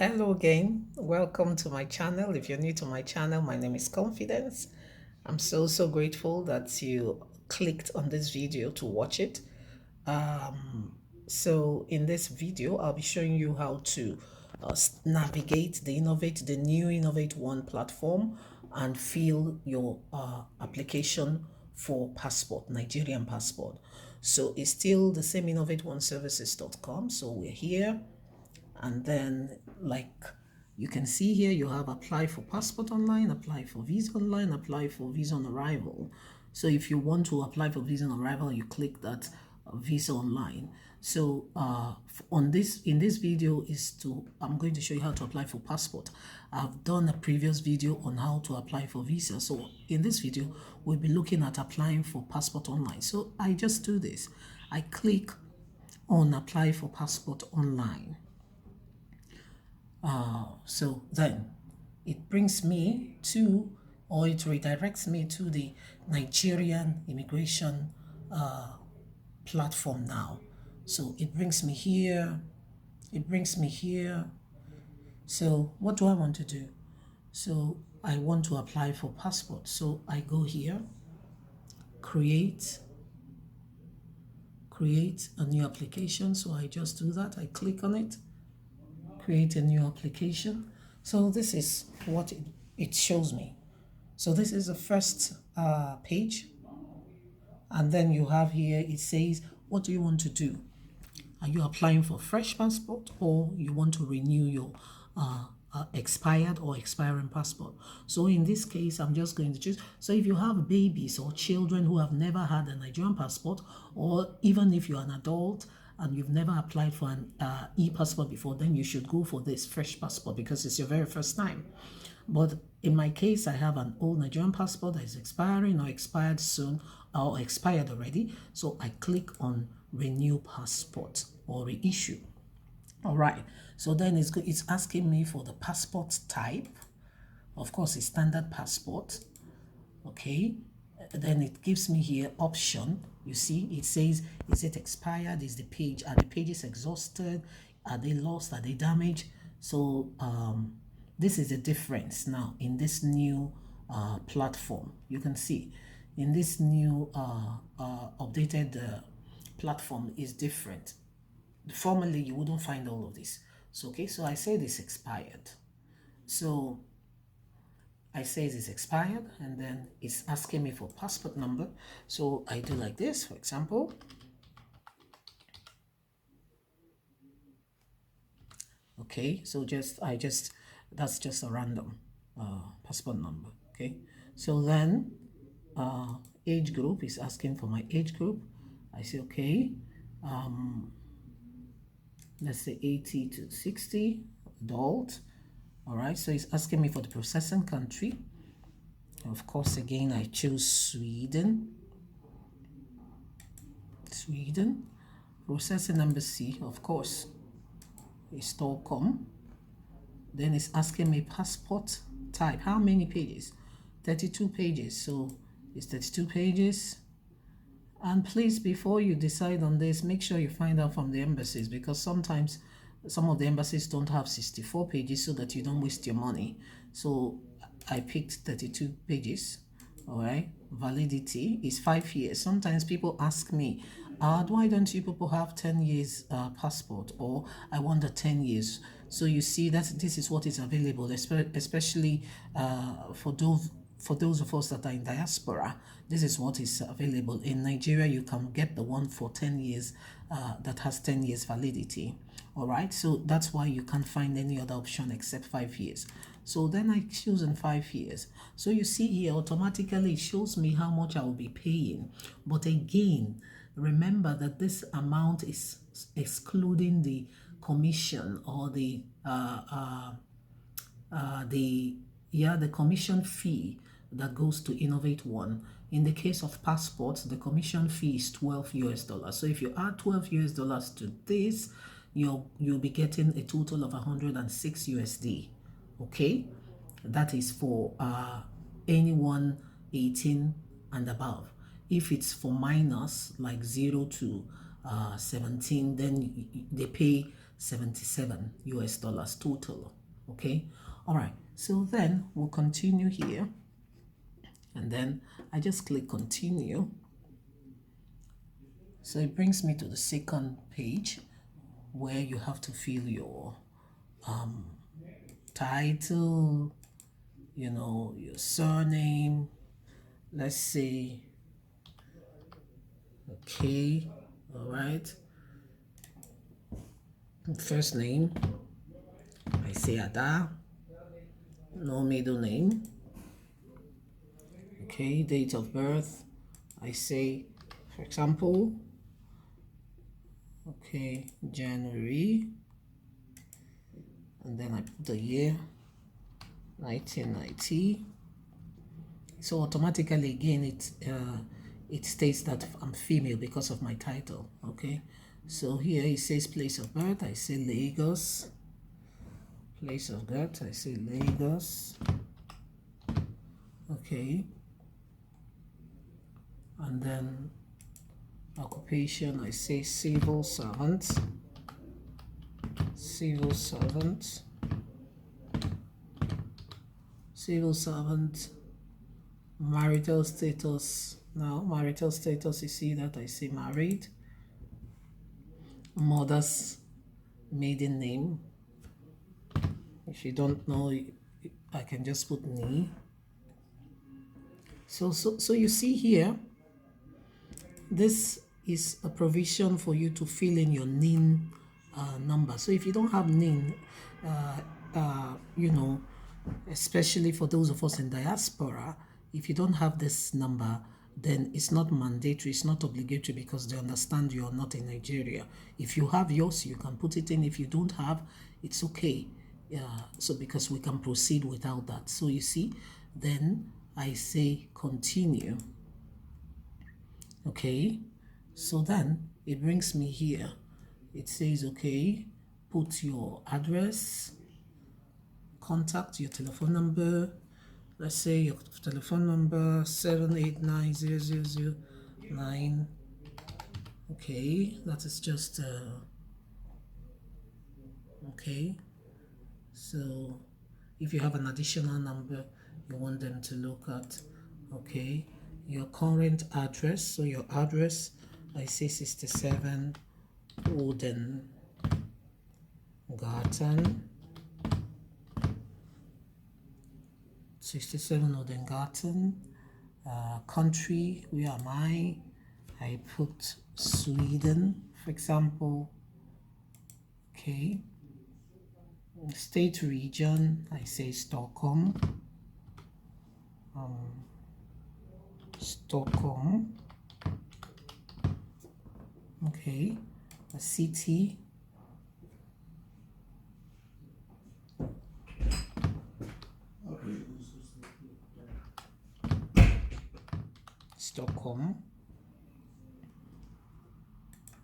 Hello again. Welcome to my channel. If you're new to my channel, my name is Confidence. I'm so grateful that you clicked on this video to watch it. So in this video, I'll be showing you how to navigate the new Innovate One platform and fill your application for passport, Nigerian passport. So it's still the same innovateoneservices.com. So we're here, and then like you can see here, you have apply for passport online, apply for visa online, apply for visa on arrival. So if you want to apply for visa on arrival, you click that visa online. So on this, in this video I'm going to show you how to apply for passport. I've done a previous video on how to apply for visa. So in this video, we'll be looking at applying for passport online. So I just do this. I click on apply for passport online. So then it brings me to, or it redirects me to the Nigerian immigration platform now. So it brings me here. So what do I want to do? So I want to apply for passport. So I go here, create a new application. So I just do that. I click on it, create a new application. So this is what it shows me. So this is the first page, and then you have here, it says, what do you want to do? Are you applying for fresh passport, or you want to renew your expired or expiring passport? So in this case, I'm just going to choose. So if you have babies or children who have never had a Nigerian passport, or even if you're an adult and you've never applied for an e-passport before, then you should go for this fresh passport because it's your very first time. But in my case, I have an old Nigerian passport that is expiring or expired soon or expired already. So I click on renew passport or reissue. All right. So then it's asking me for the passport type. Of course, it's standard passport. Okay. Then it gives me here option. You see, it says, is it expired? Are the pages exhausted? Are they lost? Are they damaged? So this is the difference now in this new platform. You can see in this new updated platform is different. Formerly, you wouldn't find all of this. So okay, so I say this expired. So I say it's expired, and then it's asking me for passport number. So I do like this, for example. Okay, so that's just a random passport number. Okay, so then age group is asking for my age group. I say okay, let's say 80 to 60, adult. All right, so it's asking me for the processing country. Of course, again, I choose Sweden. Processing number C, of course, is Stockholm. Then it's asking me passport type. How many pages? 32 pages. So it's 32 pages. And please, before you decide on this, make sure you find out from the embassies, because sometimes some of the embassies don't have 64 pages, so that you don't waste your money. So I picked 32 pages. All right. Validity is 5 years. Sometimes people ask me, why don't you people have 10 years passport, or I want the 10 years. So you see that this is what is available, especially for those of us that are in diaspora. This is what is available. In Nigeria, you can get the one for 10 years that has 10 years validity. All right, so that's why you can't find any other option except 5 years. So then I choose in 5 years. So you see here, automatically it shows me how much I will be paying. But again, remember that this amount is excluding the commission, or the commission fee that goes to Innovate One. In the case of passports, the commission fee is $12. So if you add $12 to this, you'll be getting a total of 106 USD. Okay, that is for anyone 18 and above. If it's for minors like 0 to 17, then they pay $77 US total. Okay, all right, so then we'll continue here, and then I just click continue. So it brings me to the second page where you have to fill your title, your surname, let's say, okay, all right, first name, I say Ada, no middle name, okay, date of birth, I say, for example, okay, January, and then I put the year, 1990. So automatically again it states that I'm female because of my title. Okay, so here it says place of birth, I say Lagos. Place of birth, I say Lagos. Okay, and then occupation, I say civil servant. Civil servant. Civil servant. Marital status. Now marital status, you see that I say married. Mother's maiden name, if you don't know, I can just put Ni. So you see here, this is a provision for you to fill in your NIN number. So if you don't have NIN, especially for those of us in diaspora, if you don't have this number, then it's not mandatory, it's not obligatory, because they understand you're not in Nigeria. If you have yours, you can put it in. If you don't have, it's okay. So because we can proceed without that. So you see, then I say continue. Okay, so then it brings me here. It says, okay, put your address, contact, your telephone number. Let's say your telephone number 7890009. Okay, that is just okay. So if you have an additional number you want them to look at, okay, your current address. So your address, I say 67 Wooden Garden. 67 Wooden Garden. Country, where am I? I put Sweden, for example. Okay. State region, I say Stockholm. Stockholm. Okay. A city. Stockholm.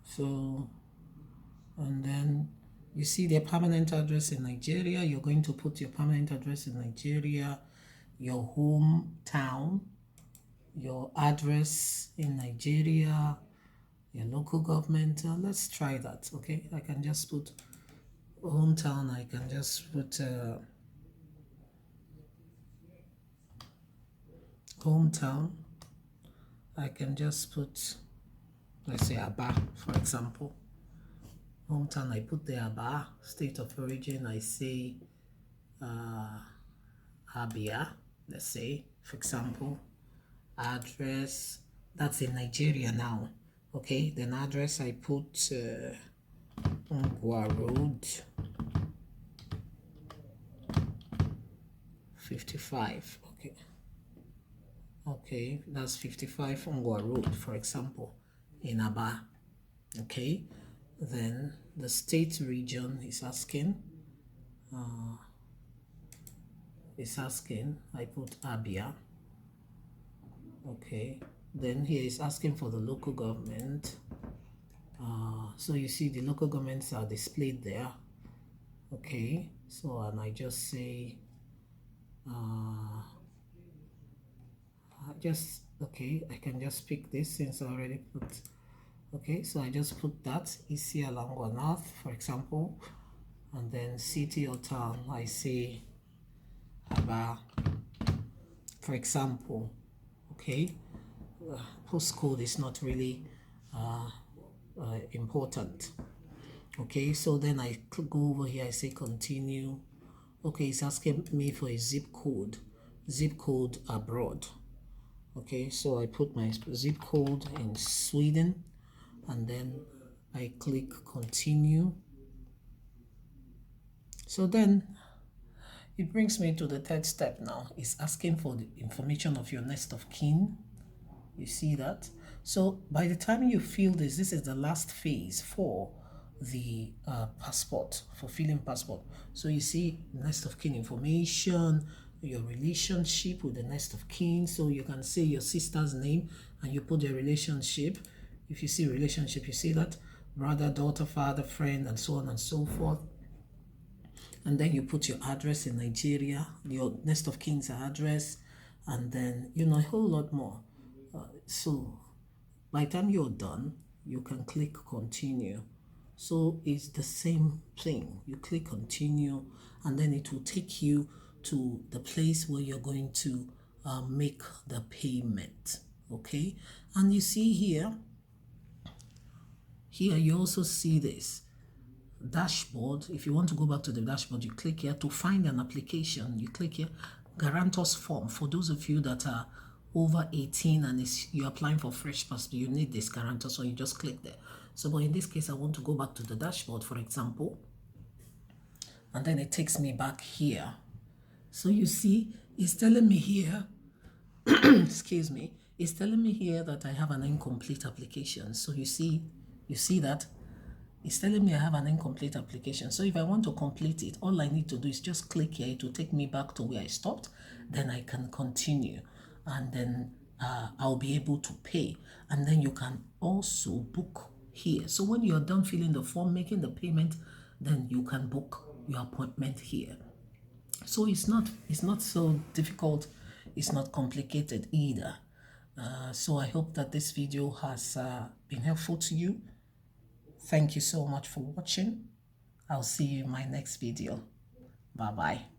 So, and then you see their permanent address in Nigeria. You're going to put your permanent address in Nigeria, your hometown, your address in Nigeria, your local government. Let's try that. Okay, I can just put hometown. I can just put hometown. I can just put, let's say, Aba, for example. Hometown, I put the Aba. State of origin, I say Abia, let's say, for example. Address, that's in Nigeria now. Okay, then address, I put Ngwa Road 55. Okay, that's 55 Ngwa Road, for example, in Aba. Okay, then the state region is asking, I put Abia. Okay, then here is asking for the local government. So you see the local governments are displayed there. Okay, so and I just say okay, I can just pick this since I already put Okay, so I just put that Isi Alangwa North, for example, and then city or town, I say Aba, for example. Okay, postcode is not really important. Okay, so then I go over here, I say continue. Okay, it's asking me for a zip code abroad. Okay, so I put my zip code in Sweden, and then I click continue. So then it brings me to the third step now. It's asking for the information of your next of kin. You see that? So by the time you fill this is the last phase for the passport, for filling passport. So you see next of kin information, your relationship with the next of kin. So you can say your sister's name and you put your relationship. If you see relationship, you see that brother, daughter, father, friend, and so on and so forth. And then you put your address in Nigeria, your next of kin's address, and then a whole lot more. So by the time you're done, you can click continue. So it's the same thing. You click continue, and then it will take you to the place where you're going to make the payment. Okay, and you see here you also see this dashboard. If you want to go back to the dashboard, you click here to find an application. You click here, guarantors form. For those of you that are over 18 and you're applying for fresh passport, you need this guarantor, so you just click there. So, but in this case, I want to go back to the dashboard, for example, and then it takes me back here. So you see, it's telling me here, excuse me, it's telling me here that I have an incomplete application. So you see that it's telling me I have an incomplete application. So if I want to complete it, all I need to do is just click here. It will take me back to where I stopped. Then I can continue, and then I'll be able to pay. And then you can also book here. So when you're done filling the form, making the payment, then you can book your appointment here. So it's not so difficult. It's not complicated either. So I hope that this video has been helpful to you. Thank you so much for watching. I'll see you in my next video. Bye-bye.